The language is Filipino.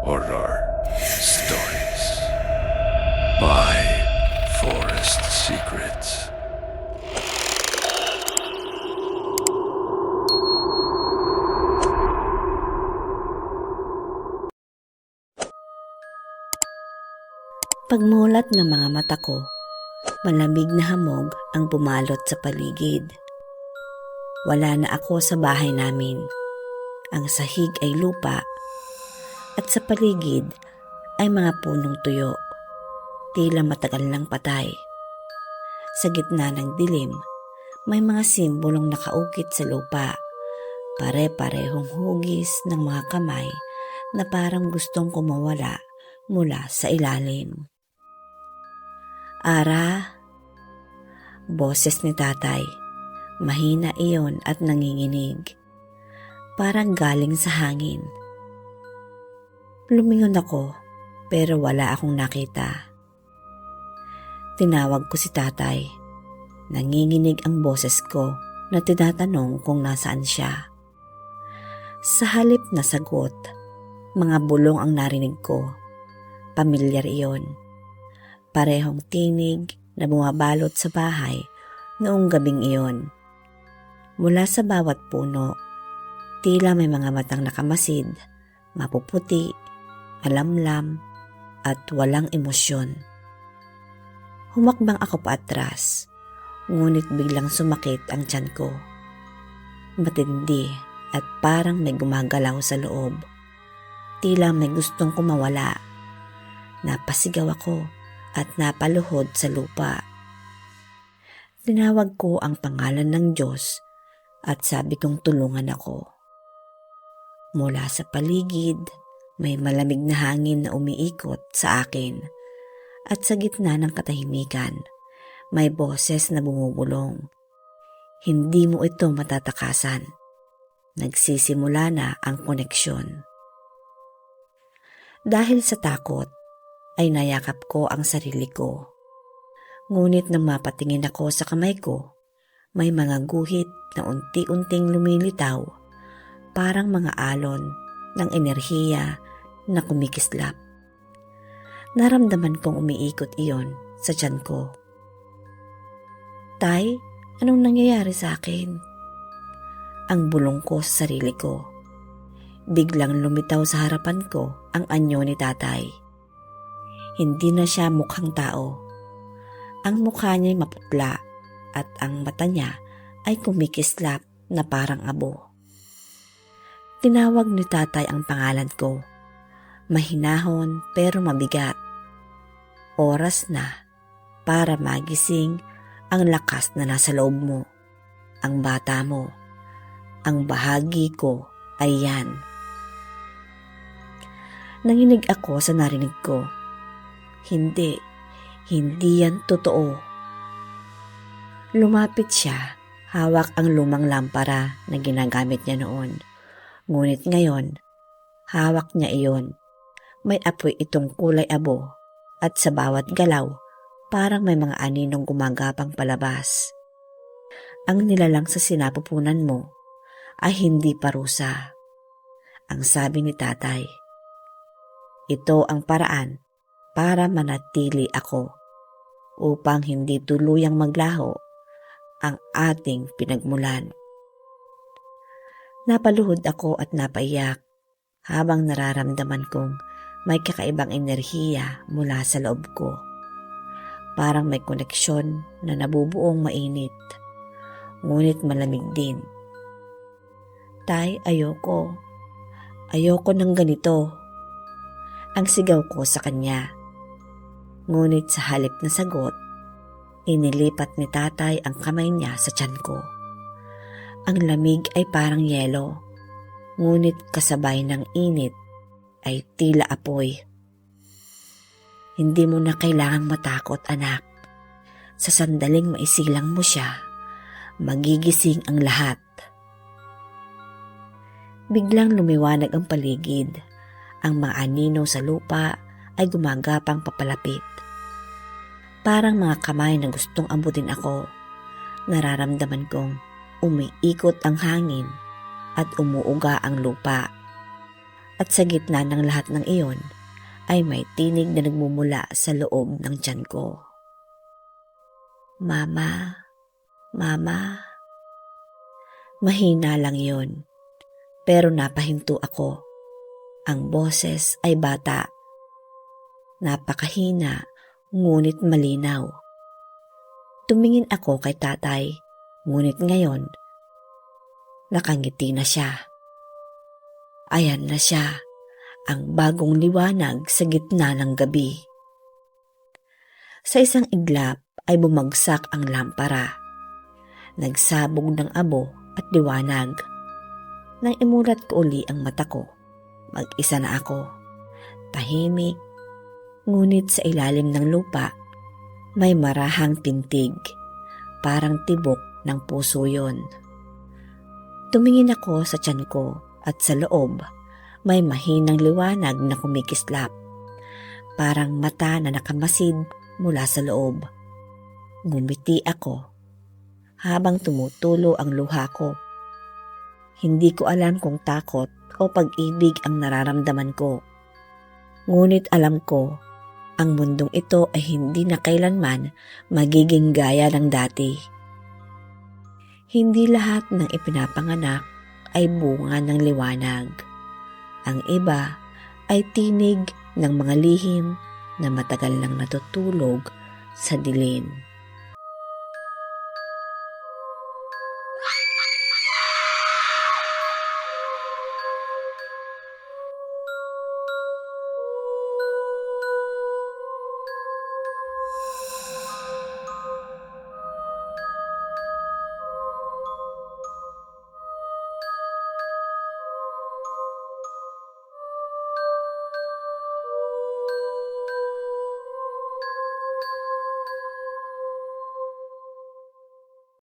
Horror Stories by Forest Secrets. Pagmulat ng mga mata ko, malamig na hamog ang bumalot sa paligid. Wala na ako sa bahay namin. Ang sahig ay lupa at sa paligid ay mga punong tuyo. Tila matagal lang patay. Sa gitna ng dilim, may mga simbolong nakaukit sa lupa. Pare-parehong hugis ng mga kamay na parang gustong kumawala mula sa ilalim. Ara, boses ni tatay. Mahina iyon at nanginginig. Parang galing sa hangin. Lumingon ako pero wala akong nakita. Tinawag ko si tatay. Nanginginig ang boses ko na tinatanong kung nasaan siya. Sa halip na sagot, mga bulong ang narinig ko. Pamilyar iyon. Parehong tinig na bumabalot sa bahay noong gabing iyon. Mula sa bawat puno, tila may mga matang nakamasid, mapuputi, alamlam, at walang emosyon. Humakbang ako paatras, ngunit biglang sumakit ang tiyan ko. Matindi at parang may gumagalaw sa loob. Tila may gustong kumawala. Napasigaw ako at napaluhod sa lupa. Tinawag ko ang pangalan ng Diyos at sabi kong tulungan ako. Mula sa paligid, may malamig na hangin na umiikot sa akin at sa gitna ng katahimikan, may boses na bumubulong. Hindi mo ito matatakasan. Nagsisimula na ang koneksyon. Dahil sa takot, ay nayakap ko ang sarili ko. Ngunit nang mapatingin ako sa kamay ko, may mga guhit na unti-unting lumilitaw, parang mga alon ng enerhiya na kumikislap. Naramdaman kong umiikot iyon sa tiyan ko. Tay, anong nangyayari sa akin? Ang bulong ko sa sarili ko. Biglang lumitaw sa harapan ko ang anyo ni tatay. Hindi na siya mukhang tao. Ang mukha niya'y maputla at ang mata niya ay kumikislap na parang abo. Tinawag ni tatay ang pangalan ko. Mahinahon pero mabigat. Oras na para magising ang lakas na nasa loob mo. Ang bata mo. Ang bahagi ko ay yan. Nanginig ako sa narinig ko. Hindi yan totoo. Lumapit siya, hawak ang lumang lampara na ginagamit niya noon. Ngunit ngayon, hawak niya iyon. May apoy itong kulay abo at sa bawat galaw, parang may mga aninong gumagapang palabas. Ang nilalang sa sinapupunan mo ay hindi parusa. Ang sabi ni tatay, ito ang paraan para manatili ako upang hindi tuluyang maglaho ang ating pinagmulan. Napaluhod ako at napaiyak habang nararamdaman kong may kakaibang enerhiya mula sa loob ko. Parang may koneksyon na nabubuong mainit, ngunit malamig din. Tay, ayoko. Ayoko ng ganito. Ang sigaw ko sa kanya. Ngunit sa halip na sagot, inilipat ni tatay ang kamay niya sa tiyan ko. Ang lamig ay parang yelo, ngunit kasabay ng init ay tila apoy. Hindi mo na kailangang matakot, anak. Sa sandaling maisilang mo siya, magigising ang lahat. Biglang lumiwanag ang paligid. Ang mga anino sa lupa ay gumagapang papalapit. Parang mga kamay na gustong abutin ako. Nararamdaman kong umiikot ang hangin at umuuga ang lupa. At sa gitna ng lahat ng iyon, ay may tinig na nagmumula sa loob ng tiyan ko. Mama, Mama. Mahina lang yon, pero napahinto ako. Ang boses ay bata. Napakahina, ngunit malinaw. Tumingin ako kay tatay, ngunit ngayon, nakangiti na siya. Ayan na siya, ang bagong liwanag sa gitna ng gabi. Sa isang iglap ay bumagsak ang lampara. Nagsabog ng abo at liwanag. Nang imulat ko uli ang mata ko, mag-isa na ako. Tahimik, ngunit sa ilalim ng lupa, may marahang tintig. Parang tibok ng puso yon. Tumingin ako sa tiyan ko at sa loob, may mahinang liwanag na kumikislap. Parang mata na nakamasid mula sa loob. Ngumiti ako habang tumutulo ang luha ko. Hindi ko alam kung takot o pag-ibig ang nararamdaman ko. Ngunit alam ko, ang mundong ito ay hindi na kailanman magiging gaya ng dati. Hindi lahat ng ipinapanganak ay bunga ng liwanag. Ang iba ay tinig ng mga lihim na matagal nang natutulog sa dilim.